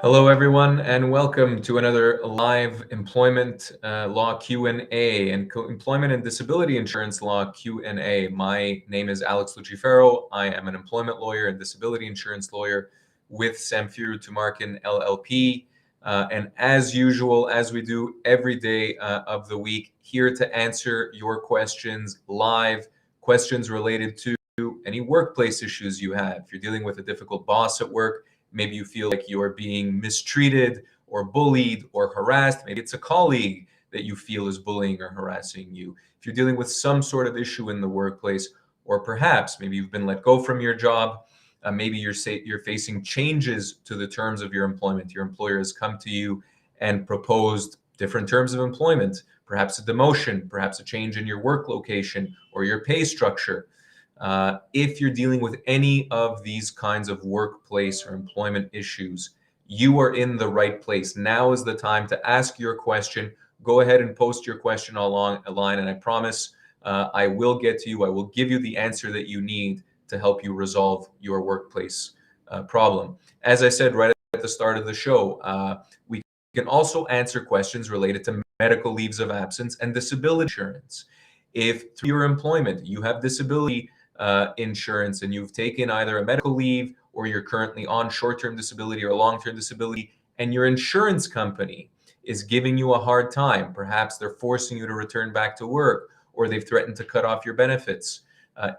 Hello, everyone, and welcome to another live employment law Q&A and employment and disability insurance law Q&A. My name is Alex Lucifero. I am an employment lawyer and disability insurance lawyer with Samfiru Tumarkin LLP. And as usual, as we do every day of the week, here to answer your questions live, questions related to any workplace issues you have. If you're dealing with a difficult boss at work, maybe you feel like you're being mistreated or bullied or harassed. Maybe it's a colleague that you feel is bullying or harassing you. If you're dealing with some sort of issue in the workplace, or perhaps maybe you've been let go from your job, maybe you're facing changes to the terms of your employment. Your employer has come to you and proposed different terms of employment, perhaps a demotion, perhaps a change in your work location or your pay structure. If you're dealing with any of these kinds of workplace or employment issues, you are in the right place. Now is the time to ask your question. Go ahead and post your question along a line, and I promise I will get to you. I will give you the answer that you need to help you resolve your workplace problem. As I said right at the start of the show, we can also answer questions related to medical leaves of absence and disability insurance. If through your employment you have disability insurance and you've taken either a medical leave or you're currently on short-term disability or long-term disability, and your insurance company is giving you a hard time, perhaps they're forcing you to return back to work, or they've threatened to cut off your benefits.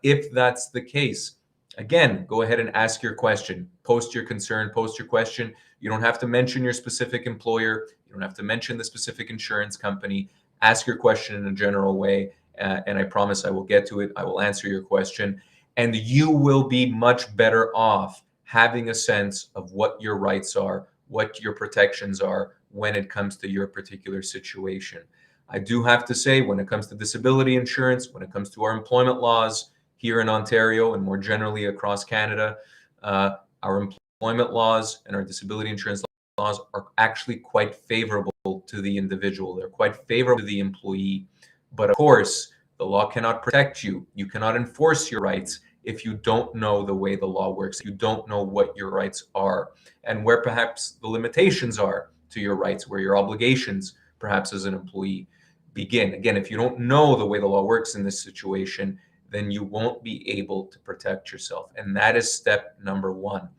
If that's the case, again, go ahead and ask your question. Post your concern, post your question. You don't have to mention your specific employer. You don't have to mention the specific insurance company. Ask your question in a general way. And I promise I will get to it. I will answer your question. And you will be much better off having a sense of what your rights are, what your protections are when it comes to your particular situation. I do have to say, when it comes to disability insurance, when it comes to our employment laws here in Ontario and more generally across Canada, our employment laws and our disability insurance laws are actually quite favorable to the individual. They're quite favorable to the employee. But of course, the law cannot protect you. You cannot enforce your rights if you don't know the way the law works. You don't know what your rights are and where perhaps the limitations are to your rights, where your obligations, perhaps as an employee, begin. Again, if you don't know the way the law works in this situation, then you won't be able to protect yourself. And that is step number one.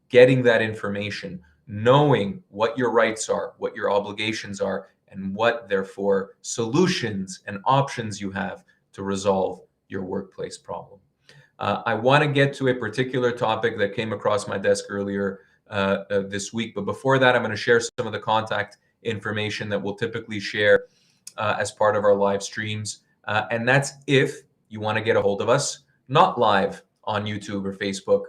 Getting that information, knowing what your rights are, what your obligations are, and what, therefore, solutions and options you have to resolve your workplace problem. I want to get to a particular topic that came across my desk earlier this week. But before that, I'm going to share some of the contact information that we'll typically share as part of our live streams. And that's if you want to get a hold of us, not live on YouTube or Facebook.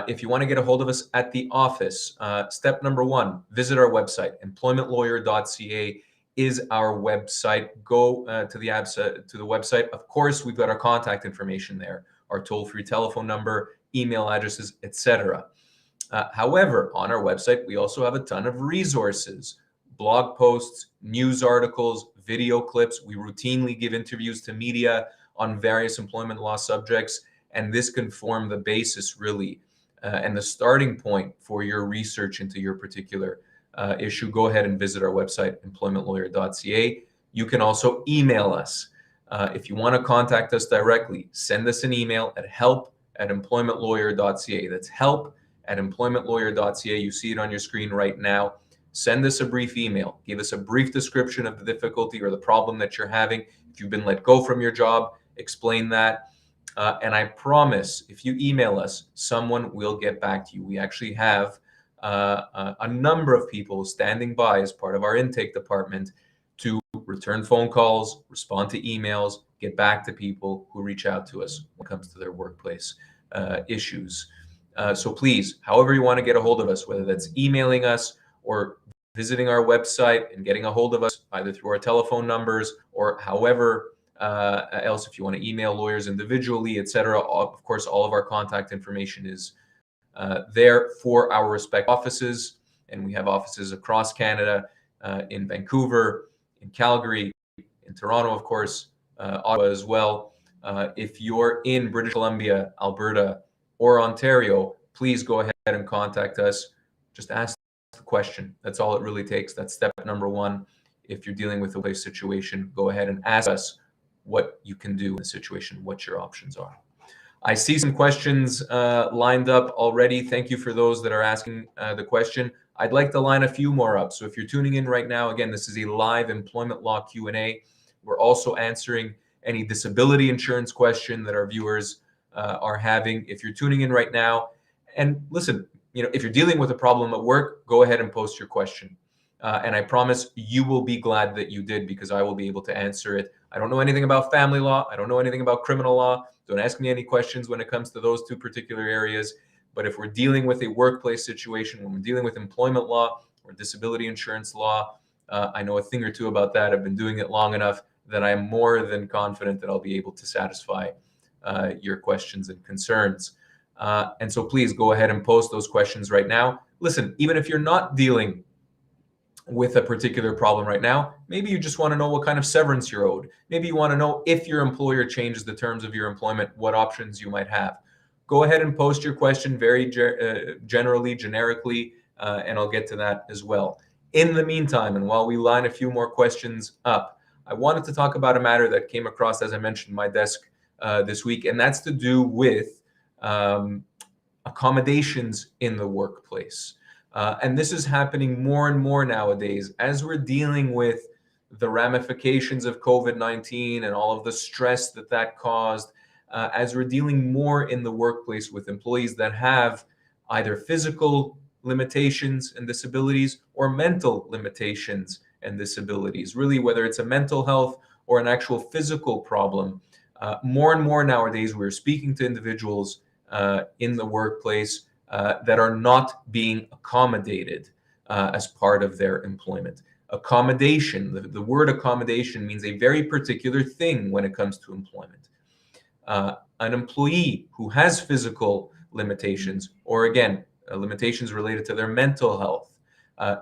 If you want to get a hold of us at the office, step number one, visit our website. Employmentlawyer.ca is our website. Go to the website. Of course, we've got our contact information there, our toll-free telephone number, email addresses, etc. However, on our website, we also have a ton of resources, blog posts, news articles, video clips. We routinely give interviews to media on various employment law subjects. And this can form the basis, really, and the starting point for your research into your particular issue. Go ahead and visit our website, employmentlawyer.ca. You can also email us. If you want to contact us directly, send us an email at help@employmentlawyer.ca. That's help@employmentlawyer.ca. You see it on your screen right now. Send us a brief email. Give us a brief description of the difficulty or the problem that you're having. If you've been let go from your job, explain that. And I promise, if you email us, someone will get back to you. We actually have a number of people standing by as part of our intake department to return phone calls, respond to emails, get back to people who reach out to us when it comes to their workplace issues. So please, however you want to get a hold of us, whether that's emailing us or visiting our website and getting a hold of us either through our telephone numbers or however else, if you want to email lawyers individually, etc. Of course, all of our contact information is there for our respective offices. And we have offices across Canada, in Vancouver, in Calgary, in Toronto, of course, Ottawa as well. If you're in British Columbia, Alberta, or Ontario, please go ahead and contact us. Just ask the question. That's all it really takes. That's step number one. If you're dealing with a workplace situation, go ahead and ask us what you can do in the situation, what your options are. I see some questions lined up already. Thank you for those that are asking the question. I'd like to line a few more up. So if you're tuning in right now, again, this is a live employment law Q&A. We're also answering any disability insurance question that our viewers are having. If you're tuning in right now, and listen, if you're dealing with a problem at work, go ahead and post your question. And I promise you will be glad that you did, because I will be able to answer it. I don't know anything about family law. I don't know anything about criminal law. Don't ask me any questions when it comes to those two particular areas. But if we're dealing with a workplace situation, when we're dealing with employment law or disability insurance law, I know a thing or two about that. I've been doing it long enough that I am more than confident that I'll be able to satisfy your questions and concerns. And so please go ahead and post those questions right now. Listen, even if you're not dealing with a particular problem right now, maybe you just want to know what kind of severance you're owed. Maybe you want to know if your employer changes the terms of your employment, what options you might have. Go ahead and post your question very generically, and I'll get to that as well. In the meantime, and while we line a few more questions up, I wanted to talk about a matter that came across, as I mentioned, my desk this week, and that's to do with accommodations in the workplace. And this is happening more and more nowadays as we're dealing with the ramifications of COVID-19 and all of the stress that that caused, as we're dealing more in the workplace with employees that have either physical limitations and disabilities or mental limitations and disabilities, really, whether it's a mental health or an actual physical problem. More and more nowadays, we're speaking to individuals in the workplace that are not being accommodated as part of their employment. Accommodation, the word accommodation means a very particular thing when it comes to employment. An employee who has physical limitations, or again, limitations related to their mental health,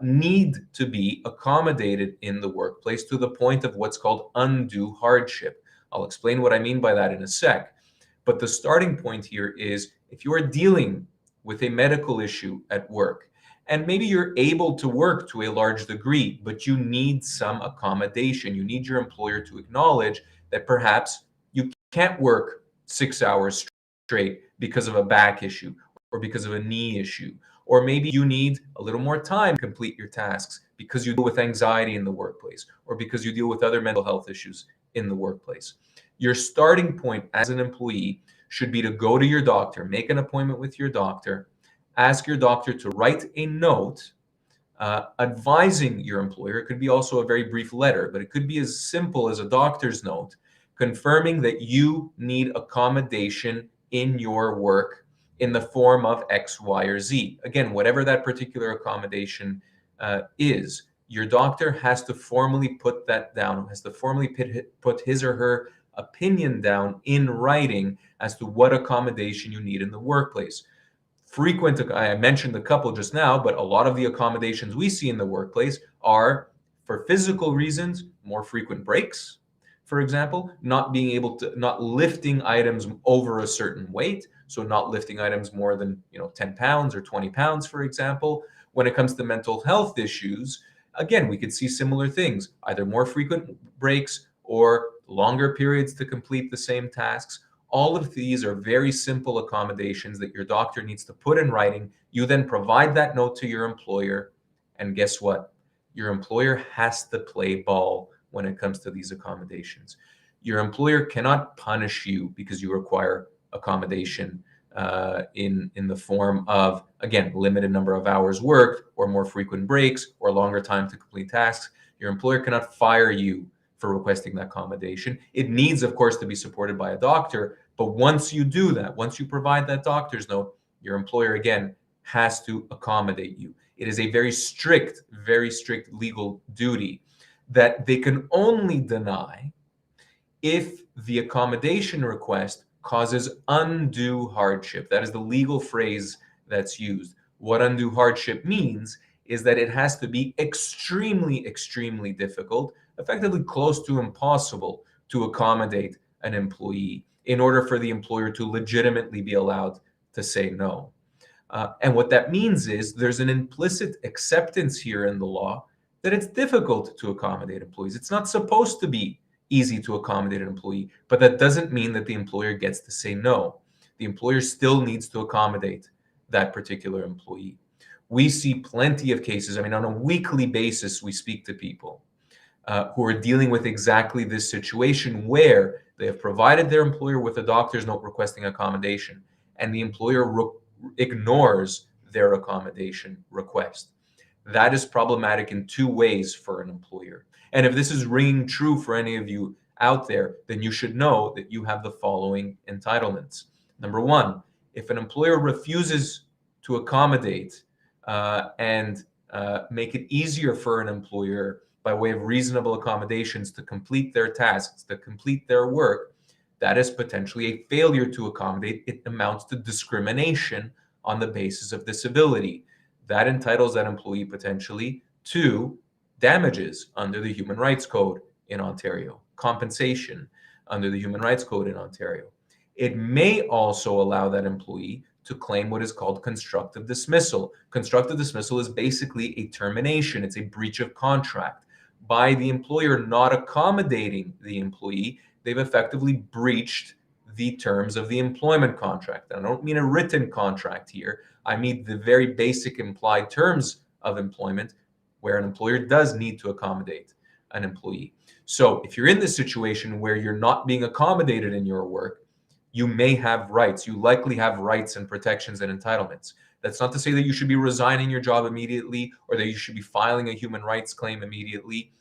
need to be accommodated in the workplace to the point of what's called undue hardship. I'll explain what I mean by that in a sec. But the starting point here is, if you are dealing with a medical issue at work, and maybe you're able to work to a large degree, but you need some accommodation. You need your employer to acknowledge that perhaps you can't work 6 hours straight because of a back issue or because of a knee issue. Or maybe you need a little more time to complete your tasks because you deal with anxiety in the workplace, or because you deal with other mental health issues in the workplace. Your starting point as an employee should be to go to your doctor, make an appointment with your doctor, ask your doctor to write a note advising your employer. It could be also a very brief letter, but it could be as simple as a doctor's note confirming that you need accommodation in your work in the form of X, Y, or Z. Again, whatever that particular accommodation is, your doctor has to formally put that down, has to formally put his or her opinion down in writing as to what accommodation you need in the workplace. I mentioned a couple just now, but a lot of the accommodations we see in the workplace are for physical reasons: more frequent breaks, for example, not lifting items over a certain weight. So not lifting items more than 10 pounds or 20 pounds, for example. When it comes to mental health issues, again, we could see similar things: either more frequent breaks or longer periods to complete the same tasks. All of these are very simple accommodations that your doctor needs to put in writing. You then provide that note to your employer, and guess what? Your employer has to play ball when it comes to these accommodations. Your employer cannot punish you because you require accommodation in the form of, again, limited number of hours worked, or more frequent breaks, or longer time to complete tasks. Your employer cannot fire you for requesting that accommodation. It needs, of course, to be supported by a doctor. But once you do that, once you provide that doctor's note, your employer, again, has to accommodate you. It is a very strict legal duty that they can only deny if the accommodation request causes undue hardship. That is the legal phrase that's used. What undue hardship means is that it has to be extremely difficult, effectively close to impossible, to accommodate an employee in order for the employer to legitimately be allowed to say no. And what that means is there's an implicit acceptance here in the law that it's difficult to accommodate employees. It's not supposed to be easy to accommodate an employee, but that doesn't mean that the employer gets to say no. The employer still needs to accommodate that particular employee. We see plenty of cases. I mean, on a weekly basis, we speak to people who are dealing with exactly this situation where they have provided their employer with a doctor's note requesting accommodation, and the employer ignores their accommodation request. That is problematic in two ways for an employer. And if this is ringing true for any of you out there, then you should know that you have the following entitlements. Number one, if an employer refuses to accommodate and make it easier for an employer by way of reasonable accommodations to complete their tasks, to complete their work, that is potentially a failure to accommodate. It amounts to discrimination on the basis of disability. That entitles that employee potentially to damages under the Human Rights Code in Ontario, compensation under the Human Rights Code in Ontario. It may also allow that employee to claim what is called constructive dismissal. Constructive dismissal is basically a termination. It's a breach of contract. By the employer not accommodating the employee, they've effectively breached the terms of the employment contract. And I don't mean a written contract here. I mean the very basic implied terms of employment where an employer does need to accommodate an employee. So if you're in this situation where you're not being accommodated in your work, you may have rights. You likely have rights and protections and entitlements. That's not to say that you should be resigning your job immediately or that you should be filing a human rights claim immediately.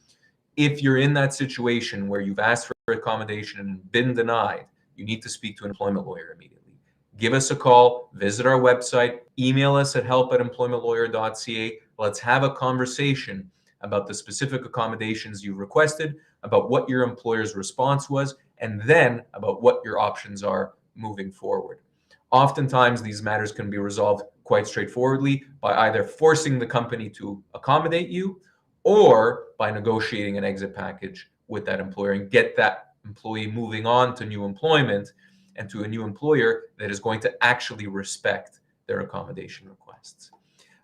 If you're in that situation where you've asked for accommodation and been denied, you need to speak to an employment lawyer immediately. Give us a call, visit our website, email us at help@employmentlawyer.ca. Let's have a conversation about the specific accommodations you requested, about what your employer's response was, and then about what your options are moving forward. Oftentimes, these matters can be resolved quite straightforwardly by either forcing the company to accommodate you or by negotiating an exit package with that employer and get that employee moving on to new employment and to a new employer that is going to actually respect their accommodation requests.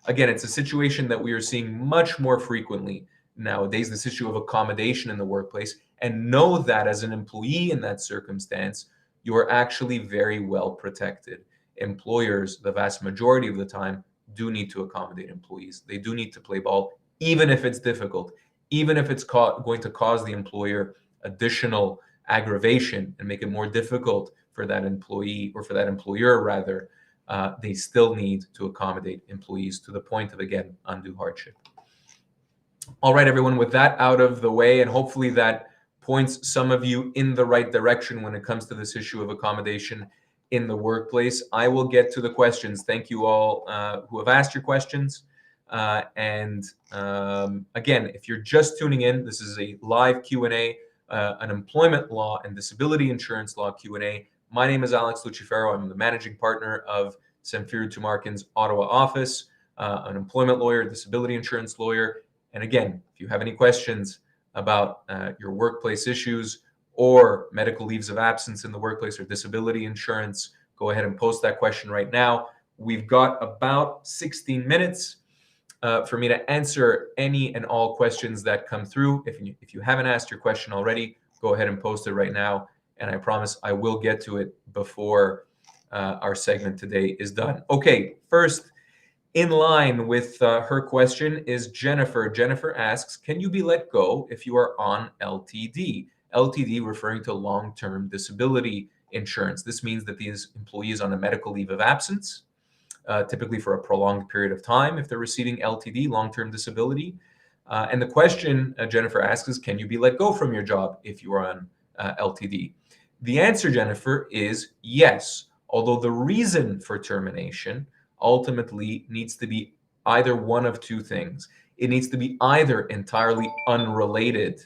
Again, it's a situation that we are seeing much more frequently nowadays, this issue of accommodation in the workplace. And know that as an employee in that circumstance, you are actually very well protected. Employers, the vast majority of the time, do need to accommodate employees. They do need to play ball, even if it's difficult, even if it's going to cause the employer additional aggravation and make it more difficult for that employee or for that employer rather. They still need to accommodate employees to the point of, again, undue hardship. All right, everyone, with that out of the way, and hopefully that points some of you in the right direction when it comes to this issue of accommodation in the workplace, I will get to the questions. Thank you all who have asked your questions. Again, if you're just tuning in, this is a live Q&A, an employment law and disability insurance law Q&A. My name is Alex Lucifero. I'm the managing partner of Samfiru Tumarkin's Ottawa office, an employment lawyer, disability insurance lawyer. And again, if you have any questions about your workplace issues or medical leaves of absence in the workplace or disability insurance, go ahead and post that question right now. We've got about 16 minutes for me to answer any and all questions that come through. If you haven't asked your question already, go ahead and post it right now. And I promise I will get to it before our segment today is done. Okay, first in line with her question is Jennifer. Jennifer asks, can you be let go if you are on LTD? LTD referring to long-term disability insurance. This means that these employees on a medical leave of absence, typically for a prolonged period of time, if they're receiving LTD, long-term disability. And the question Jennifer asks is, can you be let go from your job if you are on LTD? The answer, Jennifer, is yes, although the reason for termination ultimately needs to be either one of two things. It needs to be either entirely unrelated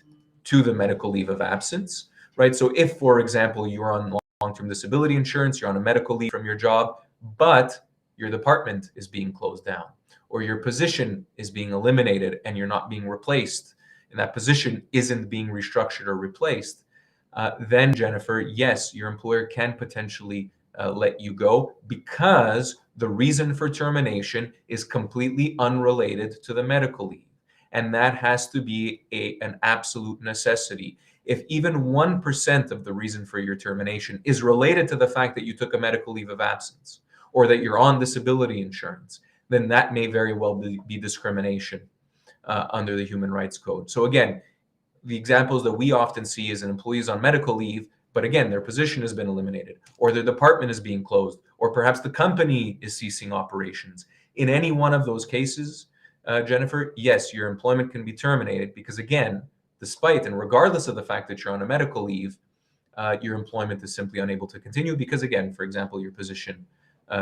to the medical leave of absence, right? So if, for example, you're on long-term disability insurance, you're on a medical leave from your job, but your department is being closed down, or your position is being eliminated and you're not being replaced, and that position isn't being restructured or replaced, then, Jennifer, yes, your employer can potentially let you go because the reason for termination is completely unrelated to the medical leave. And that has to be an absolute necessity. If even 1% of the reason for your termination is related to the fact that you took a medical leave of absence or that you're on disability insurance, then that may very well be discrimination under the Human Rights Code. So again, the examples that we often see is an employee is on medical leave, but again, their position has been eliminated, or their department is being closed, or perhaps the company is ceasing operations. In any one of those cases, Jennifer, yes, your employment can be terminated because, again, despite and regardless of the fact that you're on a medical leave, your employment is simply unable to continue because, again, for example, your position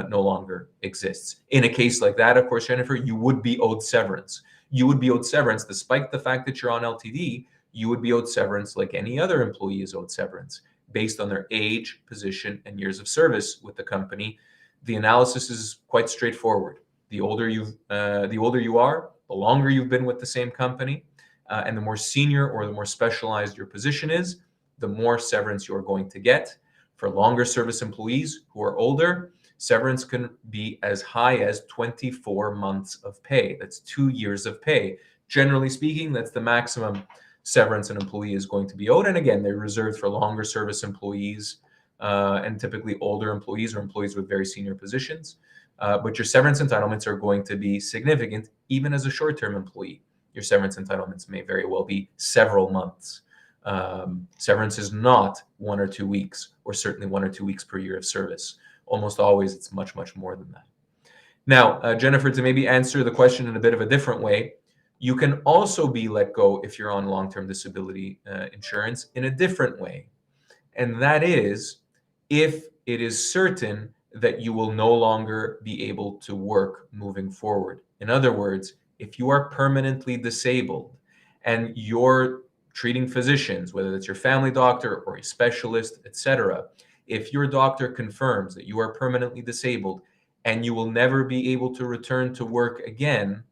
no longer exists. In a case like that, of course, Jennifer, you would be owed severance. You would be owed severance despite the fact that you're on LTD. You would be owed severance like any other employee is owed severance based on their age, position, and years of service with the company. The analysis is quite straightforward. The older you are, the longer you've been with the same company, and the more senior or the more specialized your position is, the more severance you're going to get. For longer service employees who are older, severance can be as high as 24 months of pay. That's 2 years of pay. Generally speaking, that's the maximum severance an employee is going to be owed. And again, they're reserved for longer service employees and typically older employees or employees with very senior positions. But your severance entitlements are going to be significant even as a short-term employee. Your severance entitlements may very well be several months. Severance is not 1 or 2 weeks, or certainly 1 or 2 weeks per year of service. Almost always it's much, much more than that. Now, Jennifer, to maybe answer the question in a bit of a different way, you can also be let go if you're on long-term disability insurance in a different way. And that is if it is certain that you will no longer be able to work moving forward. In other words, if you are permanently disabled and your treating physicians, whether that's your family doctor or a specialist, etc., if your doctor confirms that you are permanently disabled and you will never be able to return to work again,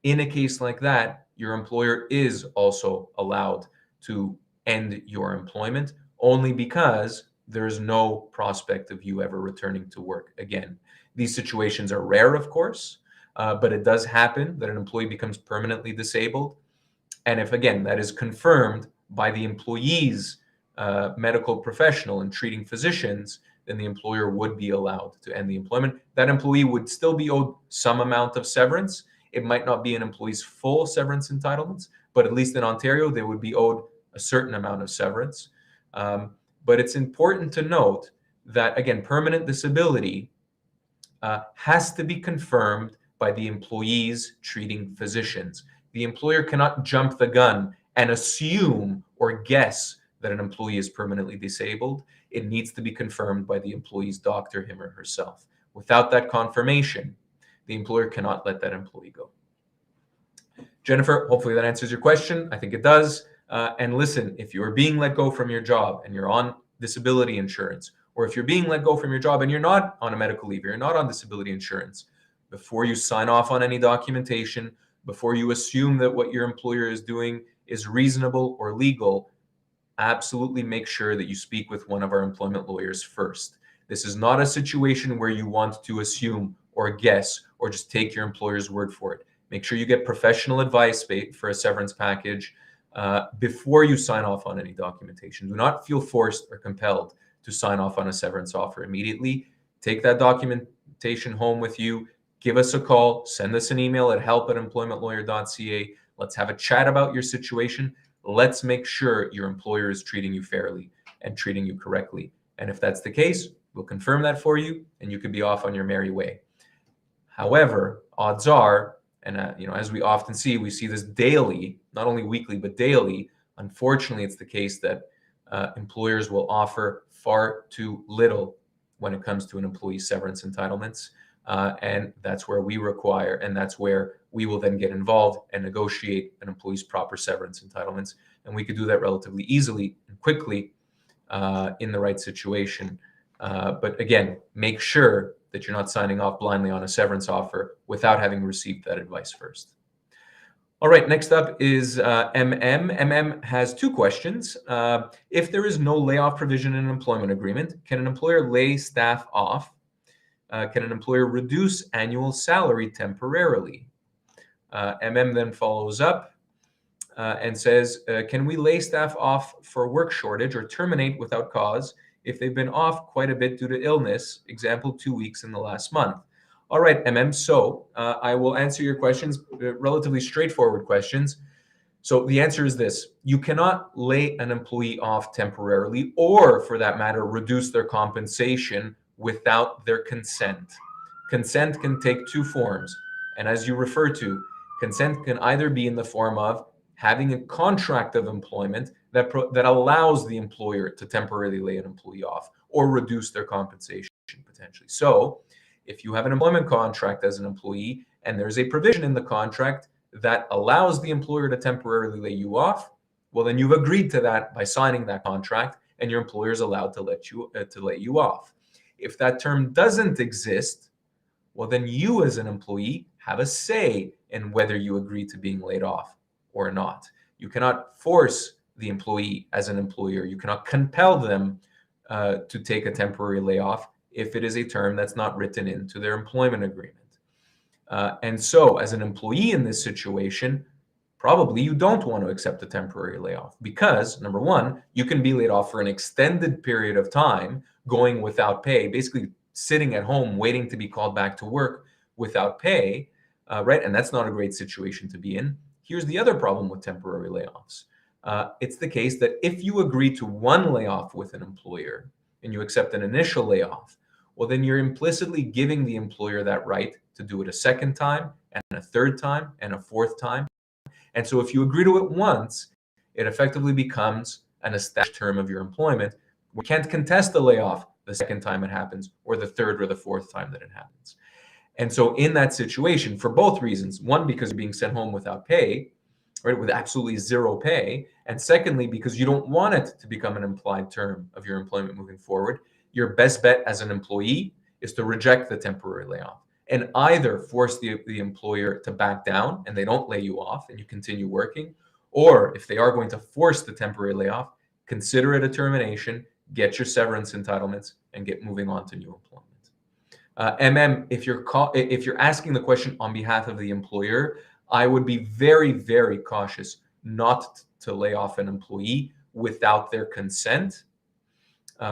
in a case like that, your employer is also allowed to end your employment only because there's no prospect of you ever returning to work again. These situations are rare, of course, but it does happen that an employee becomes permanently disabled. And if, again, that is confirmed by the employee's medical professional and treating physicians, then the employer would be allowed to end the employment. That employee would still be owed some amount of severance. It might not be an employee's full severance entitlements, but at least in Ontario, they would be owed a certain amount of severance. But it's important to note that, again, permanent disability has to be confirmed by the employee's treating physicians. The employer cannot jump the gun and assume or guess that an employee is permanently disabled. It needs to be confirmed by the employee's doctor, him or herself. Without that confirmation, the employer cannot let that employee go. Jennifer, hopefully that answers your question. I think it does. And listen, if you're being let go from your job and you're on disability insurance, or if you're being let go from your job and you're not on a medical leave, you're not on disability insurance, before you sign off on any documentation, before you assume that what your employer is doing is reasonable or legal, absolutely make sure that you speak with one of our employment lawyers first. This is not a situation where you want to assume or guess or just take your employer's word for it. Make sure you get professional advice for a severance package before you sign off on any documentation. Do not feel forced or compelled to sign off on a severance offer immediately. Take that documentation home with you. Give us a call. Send us an email at help@employmentlawyer.ca. Let's have a chat about your situation. Let's make sure your employer is treating you fairly and treating you correctly. And if that's the case, we'll confirm that for you and you can be off on your merry way. However, odds are, and as we often see, we see this daily, not only weekly, but daily. Unfortunately, it's the case that employers will offer far too little when it comes to an employee's severance entitlements. And that's where we require, and that's where we will then get involved and negotiate an employee's proper severance entitlements. And we could do that relatively easily and quickly in the right situation. But again, make sure that you're not signing off blindly on a severance offer without having received that advice first. All right, next up is MM. MM has two questions. If there is no layoff provision in an employment agreement, can an employer lay staff off? Can an employer reduce annual salary temporarily? MM then follows up and says, can we lay staff off for work shortage or terminate without cause if they've been off quite a bit due to illness? Example, 2 weeks in the last month. All right, MM. So I will answer your questions, relatively straightforward questions. So the answer is this: you cannot lay an employee off temporarily, or for that matter, reduce their compensation without their consent. Consent can take two forms. And as you refer to, consent can either be in the form of having a contract of employment that allows the employer to temporarily lay an employee off or reduce their compensation potentially. So if you have an employment contract as an employee and there's a provision in the contract that allows the employer to temporarily lay you off, well, then you've agreed to that by signing that contract, and your employer is allowed to let you off. If that term doesn't exist, well, then you as an employee have a say in whether you agree to being laid off or not. You cannot force the employee as an employer. You cannot compel them to take a temporary layoff if it is a term that's not written into their employment agreement. And so as an employee in this situation, probably you don't want to accept a temporary layoff because, number one, you can be laid off for an extended period of time going without pay, basically sitting at home waiting to be called back to work without pay, right? And that's not a great situation to be in. Here's the other problem with temporary layoffs. It's the case that if you agree to one layoff with an employer and you accept an initial layoff, well, then you're implicitly giving the employer that right to do it a second time and a third time and a fourth time. And so if you agree to it once, it effectively becomes an established term of your employment. We can't contest the layoff the second time it happens or the third or the fourth time that it happens. And so in that situation, for both reasons, one, because you're being sent home without pay, right, with absolutely zero pay, and secondly, because you don't want it to become an implied term of your employment moving forward, your best bet as an employee is to reject the temporary layoff and either force the employer to back down and they don't lay you off and you continue working, or if they are going to force the temporary layoff, consider it a termination, get your severance entitlements, and get moving on to new employment. If you're asking the question on behalf of the employer, I would be very, very cautious not to lay off an employee without their consent,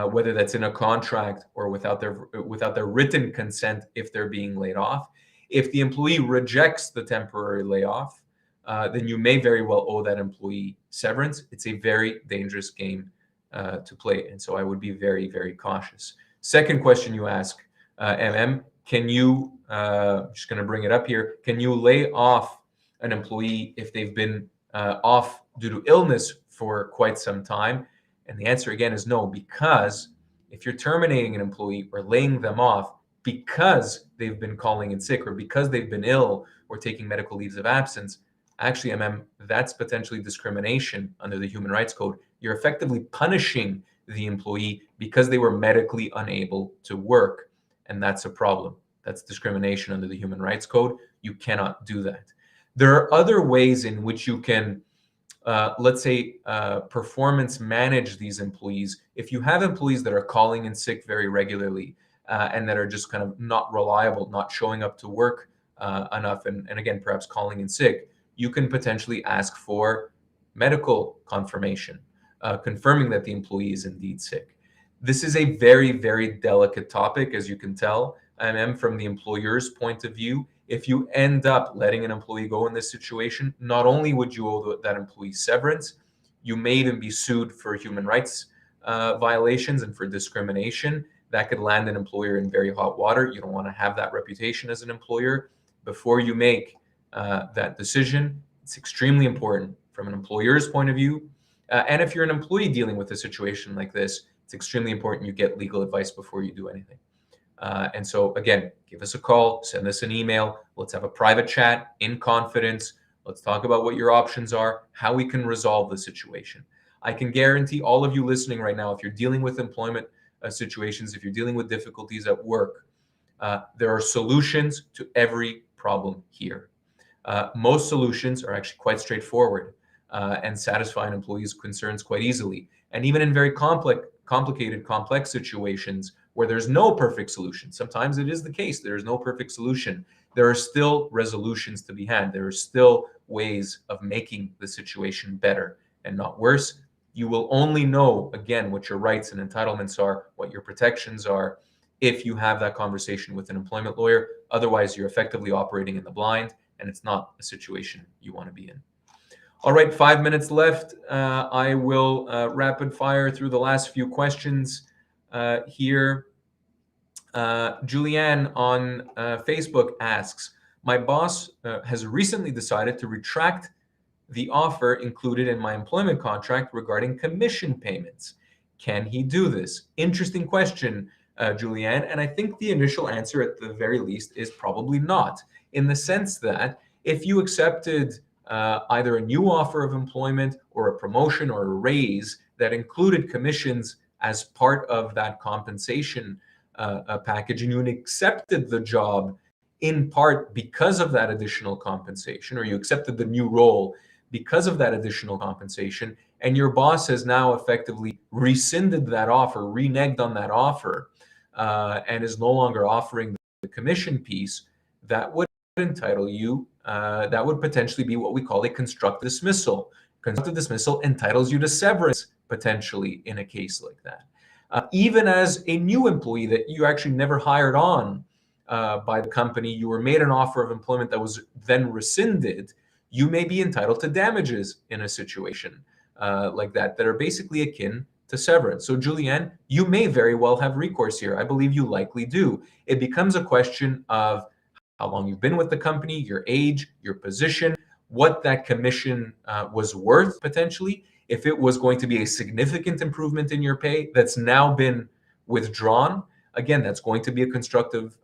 whether that's in a contract or without their written consent if they're being laid off. If the employee rejects the temporary layoff, then you may very well owe that employee severance. It's a very dangerous game to play, and so I would be very, very cautious. Second question you ask, can you, just going to bring it up here, can you lay off an employee if they've been off due to illness for quite some time? And the answer again is no, because if you're terminating an employee or laying them off because they've been calling in sick or because they've been ill or taking medical leaves of absence, actually, that's potentially discrimination under the Human Rights Code. You're effectively punishing the employee because they were medically unable to work. And that's a problem. That's discrimination under the Human Rights Code. You cannot do that. There are other ways in which you can, let's say, performance manage these employees. If you have employees that are calling in sick very regularly and that are just kind of not reliable, not showing up to work enough, and again, perhaps calling in sick, you can potentially ask for medical confirmation, confirming that the employee is indeed sick. This is a very, very delicate topic, as you can tell. From the employer's point of view, if you end up letting an employee go in this situation, not only would you owe that employee severance, you may even be sued for human rights violations and for discrimination. That could land an employer in very hot water. You don't want to have that reputation as an employer. Before you make that decision, it's extremely important from an employer's point of view. And if you're an employee dealing with a situation like this, it's extremely important you get legal advice before you do anything. And so again, give us a call, send us an email. Let's have a private chat in confidence. Let's talk about what your options are, how we can resolve the situation. I can guarantee all of you listening right now, if you're dealing with employment situations, if you're dealing with difficulties at work, there are solutions to every problem here. Most solutions are actually quite straightforward and satisfy an employee's concerns quite easily. And even in very complicated, complex situations where there's no perfect solution, sometimes it is the case, there's no perfect solution, there are still resolutions to be had. There are still ways of making the situation better and not worse. You will only know, again, what your rights and entitlements are, what your protections are, if you have that conversation with an employment lawyer. Otherwise, you're effectively operating in the blind, and it's not a situation you want to be in. All right, 5 minutes left. I will rapid fire through the last few questions here. Julianne on Facebook asks, my boss has recently decided to retract the offer included in my employment contract regarding commission payments. Can he do this? Interesting question, Julianne. And I think the initial answer, at the very least, is probably not, in the sense that if you accepted either a new offer of employment or a promotion or a raise that included commissions as part of that compensation package, and you accepted the job in part because of that additional compensation, or you accepted the new role because of that additional compensation, and your boss has now effectively rescinded that offer, reneged on that offer, and is no longer offering the commission piece, that would entitle you, that would potentially be what we call a constructive dismissal. Constructive dismissal entitles you to severance, potentially, in a case like that. Even as a new employee that you actually never hired on by the company, you were made an offer of employment that was then rescinded, you may be entitled to damages in a situation like that are basically akin to severance. So Julianne, you may very well have recourse here. I believe you likely do. It becomes a question of how long you've been with the company, your age, your position, what that commission was worth potentially. If it was going to be a significant improvement in your pay that's now been withdrawn, again, that's going to be a constructive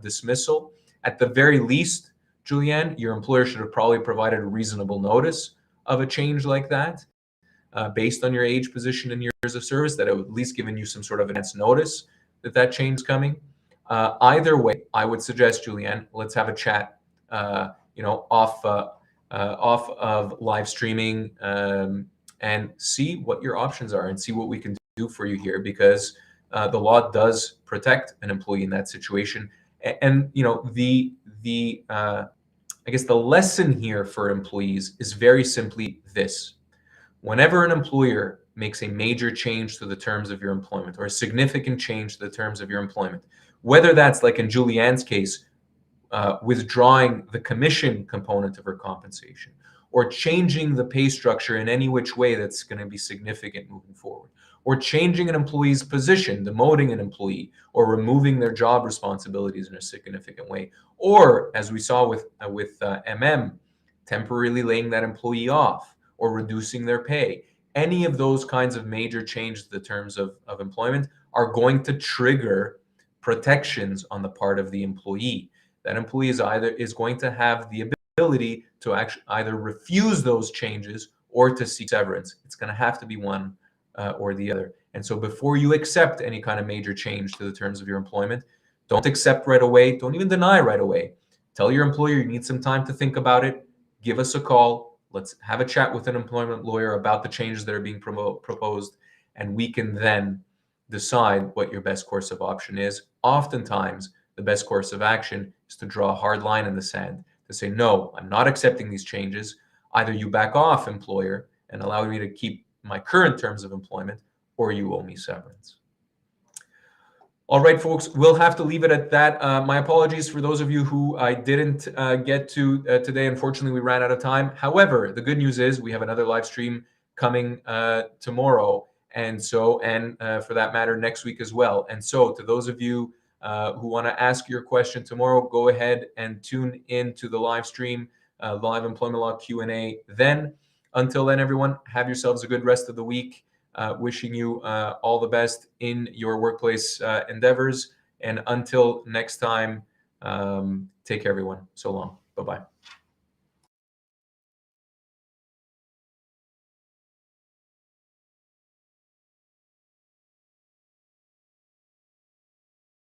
dismissal. At the very least, Julianne, your employer should have probably provided a reasonable notice of a change like that based on your age, position, and years of service, that it would at least given you some sort of advance notice that that change is coming. Either way, I would suggest, Julianne, let's have a chat, off of live streaming, and see what your options are and see what we can do for you here, because the law does protect an employee in that situation. And I guess the lesson here for employees is very simply this: whenever an employer makes a major change to the terms of your employment, or a significant change to the terms of your employment, whether that's like in Julianne's case, withdrawing the commission component of her compensation, or changing the pay structure in any which way that's going to be significant moving forward, or changing an employee's position, demoting an employee, or removing their job responsibilities in a significant way, or as we saw with temporarily laying that employee off or reducing their pay. Any of those kinds of major changes to the terms of employment are going to trigger protections on the part of the employee. That employee is going to have the ability to actually either refuse those changes or to seek severance. It's going to have to be one or the other. And so before you accept any kind of major change to the terms of your employment, don't accept right away. Don't even deny right away. Tell your employer you need some time to think about it. Give us a call. Let's have a chat with an employment lawyer about the changes that are being proposed, and we can then decide what your best course of option is. Oftentimes, the best course of action is to draw a hard line in the sand, to say, no, I'm not accepting these changes. Either you back off, employer, and allow me to keep my current terms of employment, or you owe me severance. All right, folks, we'll have to leave it at that. My apologies for those of you who I didn't get to today. Unfortunately, we ran out of time. However, the good news is we have another live stream coming tomorrow, and for that matter, next week as well. And so to those of you who want to ask your question tomorrow, go ahead and tune in to the live stream, live employment law Q&A then. Until then, everyone, have yourselves a good rest of the week. Wishing you all the best in your workplace endeavors. And until next time, take care, everyone. So long. Bye-bye.